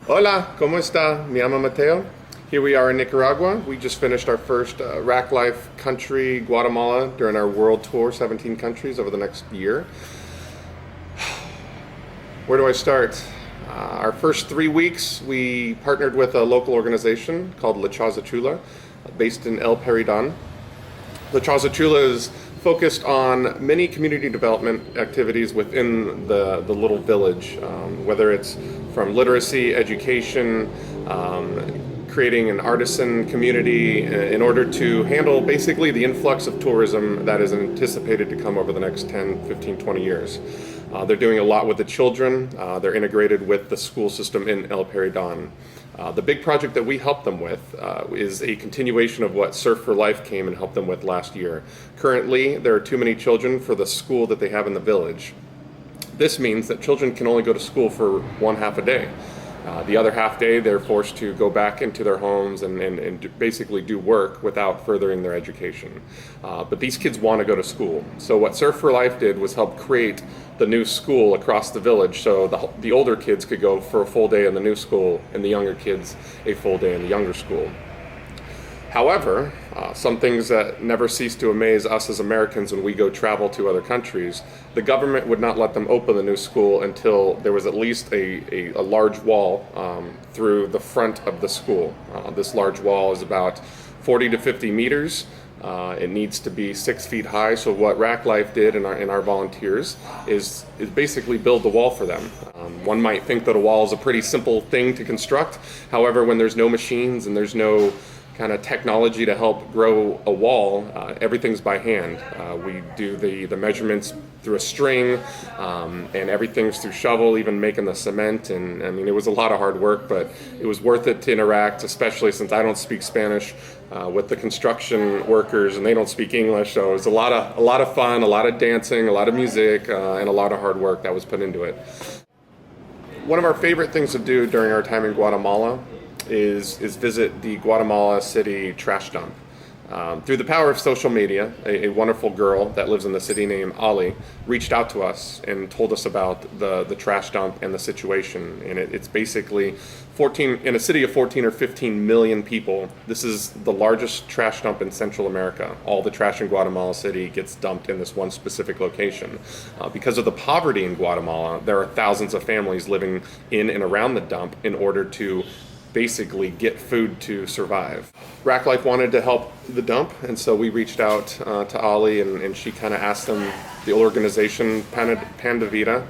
Hola, ¿cómo está? Me llamo Mateo. Here we are in Nicaragua. We just finished our first RAKlife country, Guatemala, during our world tour, 17 countries over the next year. Where do I start? Our first 3 weeks, we partnered with a local organization called La Chula, based in El Paredon. La Chula is focused on many community development activities within the little village, whether it's from literacy, education, creating an artisan community in order to handle basically the influx of tourism that is anticipated to come over the next 10, 15, 20 years. They're doing a lot with the children. They're integrated with the school system in El Paredon. The big project that we helped them with is a continuation of what Surf for Life came and helped them with last year. Currently, there are too many children for the school that they have in the village. This means that children can only go to school for one half a day. The other half day, they're forced to go back into their homes and basically do work without furthering their education. But these kids want to go to school. So what Surf for Life did was help create the new school across the village, so the older kids could go for a full day in the new school and the younger kids a full day in the younger school. However, some things that never cease to amaze us as Americans when we go travel to other countries, the government would not let them open the new school until there was at least a large wall through the front of the school. This large wall is about 40 to 50 meters. It needs to be 6 feet high. So what RAKlife did and our volunteers is basically build the wall for them. One might think that a wall is a pretty simple thing to construct. However, when there's no machines and there's no kind of technology to help grow a wall, everything's by hand. We do the measurements through a string, and everything's through shovel, even making the cement. And I mean, it was a lot of hard work, but it was worth it to interact, especially since I don't speak Spanish, with the construction workers, and they don't speak English. So it was a lot of fun, a lot of dancing, a lot of music, and a lot of hard work that was put into it. One of our favorite things to do during our time in Guatemala is visit the Guatemala City trash dump. Through the power of social media, a wonderful girl that lives in the city named Ali reached out to us and told us about the trash dump and the situation. And it's basically 14, in a city of 14 or 15 million people, this is the largest trash dump in Central America. All the trash in Guatemala City gets dumped in this one specific location. Because of the poverty in Guatemala, there are thousands of families living in and around the dump in order to basically get food to survive. RAKlife wanted to help the dump, and so we reached out to Ali, and she kind of asked them, the organization Pan de Vida,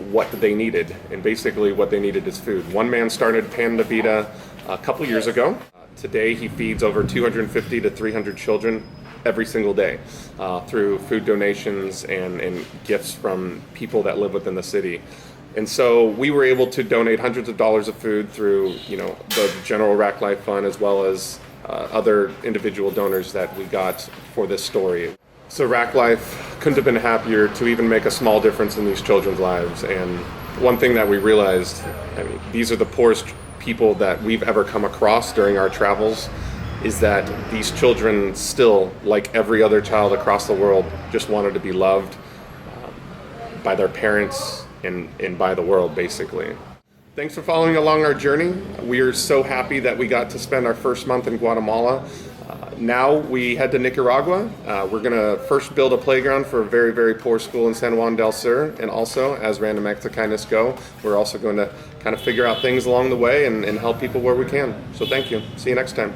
what they needed. And basically what they needed is food. One man started Pan de Vida a couple years ago. Today he feeds over 250 to 300 children every single day through food donations and gifts from people that live within the city. And so we were able to donate hundreds of dollars of food through, the general RAKlife fund, as well as other individual donors that we got for this story. So RAKlife couldn't have been happier to even make a small difference in these children's lives. And one thing that we realized, these are the poorest people that we've ever come across during our travels, is that these children still, like every other child across the world, just wanted to be loved by their parents and by the world, basically. Thanks for following along our journey. We are so happy that we got to spend our first month in Guatemala. Now we head to Nicaragua. We're going to first build a playground for a very, very poor school in San Juan del Sur. And also, as random acts of kindness go, we're also going to kind of figure out things along the way and help people where we can. So thank you. See you next time.